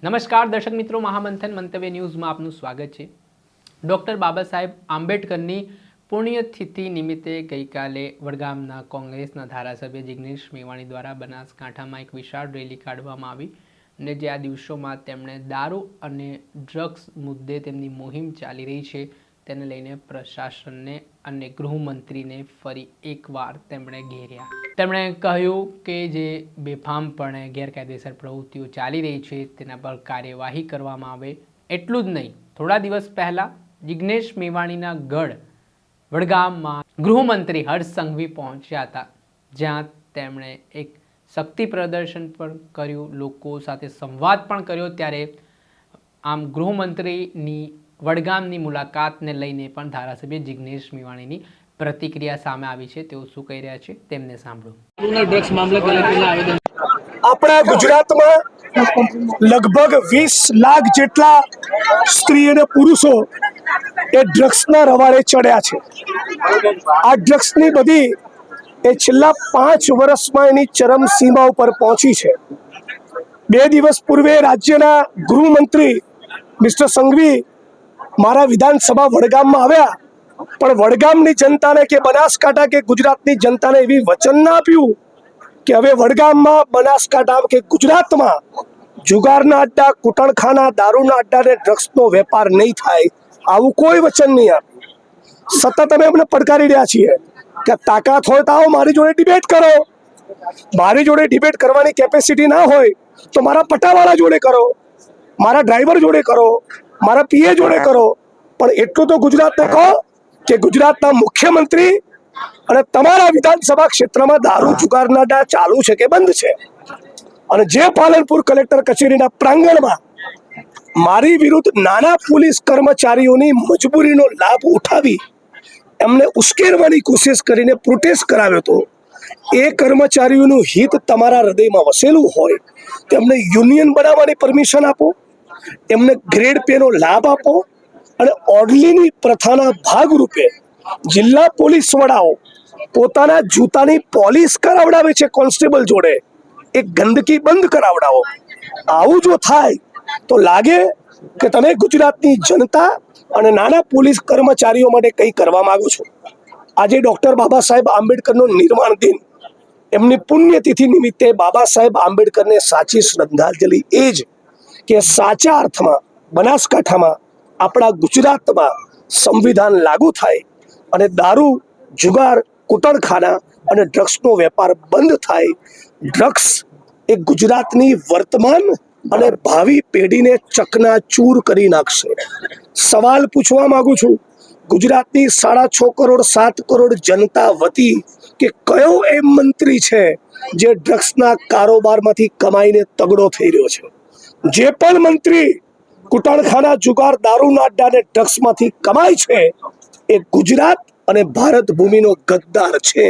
નમસ્કાર દર્શક મિત્રો, મહામંથન મંતવ્ય ન્યૂઝમાં આપનું સ્વાગત છે। ડૉક્ટર બાબા સાહેબ આંબેડકરની પુણ્યતિથિ નિમિત્તે ગઈકાલે વડગામના કોંગ્રેસના ધારાસભ્ય જિગ્નેશ મેવાણી દ્વારા બનાસકાંઠામાં એક વિશાળ રેલી કાઢવામાં આવી અને જે આ દિવસોમાં તેમણે દારૂ અને ડ્રગ્સ મુદ્દે તેમની મુહિમ ચાલી રહી છે તેને લઈને પ્રશાસનને અને ગૃહમંત્રીને ફરી એકવાર તેમણે ઘેર્યા। તેમણે કહ્યું કે જે બેફામપણે ગેરકાયદેસર પ્રવૃત્તિઓ ચાલી રહી છે તેના પર કાર્યવાહી કરવામાં આવે। એટલું જ નહીં, થોડા દિવસ પહેલાં જિગ્નેશ મેવાણીના ગઢ વડગામમાં ગૃહમંત્રી હર્ષ સંઘવી પહોંચ્યા હતા, જ્યાં તેમણે એક શક્તિ પ્રદર્શન પણ કર્યું, લોકો સાથે સંવાદ પણ કર્યો। ત્યારે આમ ગૃહમંત્રીની વડગામની મુલાકાતને લઈને પણ ધારાસભ્ય જિગ્નેશ મેવાણીની પ્રતિક્રિયા સામે આવી છે। તેઓ શું કહી રહ્યા છે તેમને સાંભળો। આપણા ગુજરાતમાં લગભગ 20 લાખ જેટલા સ્ત્રી અને પુરુષો એ ડ્રગ્સના રવાડે ચડ્યા છે। આ ડ્રગ્સની બધી એ છેલ્લા 5 વર્ષમાં એની ચરમસીમા ઉપર પહોંચી છે। 2 દિવસ પૂર્વે રાજ્યના ગૃહમંત્રી મિસ્ટર સંઘવી મારા વિધાનસભા વડગામમાં આવ્યા, પણ વડગામની જનતાને કે બનાસકાંઠા કે ગુજરાતની જનતાને એવી વચન ના આપ્યું કે હવે વડગામમાં, બનાસકાંઠા કે ગુજરાતમાં જુગારના અડ્ડા, કૂટણખાના, દારૂના અડ્ડા અને ડ્રગ્સનો વેપાર નહીં થાય, આવું કોઈ વચન નહીં આપ્યું। સતત અમે એમને પડકારી રહ્યા છીએ કે તાકાત હોય તો આવો, મારી જોડે ડિબેટ કરો। મારી જોડે ડિબેટ કરવાની કેપેસિટી ના હોય તો મારા પટ્ટાવાળા જોડે કરો, મારા ડ્રાઈવર જોડે કરો, મારા પીએ જોડે કરો, પણ એટલું તો ગુજરાતને કહો કે ગુજરાતના મુખ્યમંત્રી અને તમારા વિધાનસભા ક્ષેત્રમાં દારૂ જુગારના અડ્ડા ચાલુ છે કે બંધ છે। અને જે પાલનપુર કલેક્ટર કચેરીના પ્રાંગણમાં મારી વિરુદ્ધ નાના પોલીસ કર્મચારીઓની મજબૂરીનો લાભ ઉઠાવી એમને ઉશ્કેરવાની કોશિશ કરીને પ્રોટેસ્ટ કરાવ્યો હતો, એ કર્મચારીઓનું હિત તમારા હૃદયમાં વસેલું હોય તેમને યુનિયન બનાવવાની પરમિશન આપો, એમને ગ્રેડ પેનો લાભ આપો અને ઓર્ડલીની પ્રથાના ભાગરૂપે જિલ્લા પોલીસ વડાઓ પોતાના જૂતાની પોલિશ કરાવડાવે છે કોન્સ્ટેબલ જોડે, એ ગંદકી બંધ કરાવડાવો। આવું જો થાય તો લાગે કે તમે ગુજરાતની જનતા અને નાના પોલીસ કર્મચારીઓ માટે કંઈ કરવા માંગો છો। આજે ડૉક્ટર બાબા સાહેબ આંબેડકરનો નિર્વાણ દિન, એમની પુણ્યતિથિ નિમિત્તે બાબા સાહેબ આંબેડકરને સાચી શ્રદ્ધાંજલિ એ જ કે સાચા અર્થમાં બનાસકાંઠામાં, આપણા ગુજરાતમાં સંવિધાન લાગુ થાય અને દારૂ, જુગાર, કૂટણખાના અને ડ્રગ્સનો વેપાર બંધ થાય। ડ્રગ્સ એ ગુજરાતની વર્તમાન અને ભાવિ પેઢીને ચકનાચૂર કરી નાખશે। સવાલ પૂછવા માંગુ છું ગુજરાતની 6.5 કરોડ 7 કરોડ જનતા વતી કે કયો એ મંત્રી છે જે ડ્રગ્સના કારોબારમાંથી કમાઈને તગડો થઈ રહ્યો છે? જે પણ મંત્રી કૂટણખાના, જુગાર, દારૂના અડ્ડા અને ડ્રગ્સમાંથી કમાય છે એ ગુજરાત અને ભારત ભૂમિનો ગદ્દાર છે।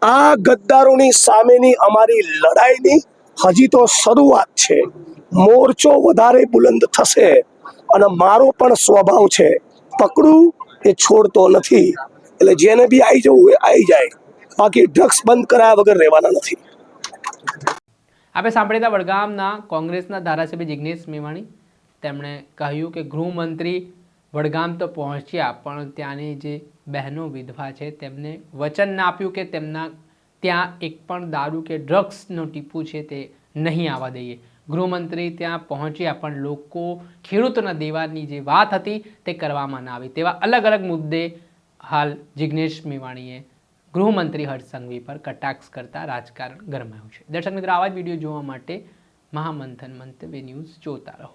આ ગદ્દારોની સામેની અમારી લડાઈની હજી તો શરૂઆત છે। મોરચો વધારે બુલંદ થશે અને મારો પણ સ્વભાવ છે પકડું એ છોડતો નથી, એટલે જેને બી આવી જવું એ આવી જાય, બાકી ડ્રગ્સ બંધ કરાયા વગર રહેવાના નથી। આપણે સાંભળ્યા વડગામના કોંગ્રેસના ધારાસભ્ય જિગ્નેશ મેવાણી, તેમણે કહ્યું કે ગૃહમંત્રી વડગામ તો પહોંચ્યા પણ ત્યાંની જે બહેનો વિધવા છે તેમને વચન ના આપ્યું કે તેમના ત્યાં એક પણ દારૂ કે ડ્રગ્સનો ટીપું છે તે નહીં આવવા દઈએ। ગૃહમંત્રી ત્યાં પહોંચ્યા પણ લોકો, ખેડૂતોના દેવાની જે વાત હતી તે કરવામાં ના આવી। તેવા અલગ અલગ મુદ્દે હાલ જિગ્નેશ મેવાણીએ ગૃહમંત્રી હર્ષ સંઘવી પર કટાક્ષ કરતા રાજકારણ ગરમાયું છે। દર્શક મિત્રો, આવા જ વિડીયો જોવા માટે મહામંથન મંતવ્ય ન્યૂઝ જોતા રહો।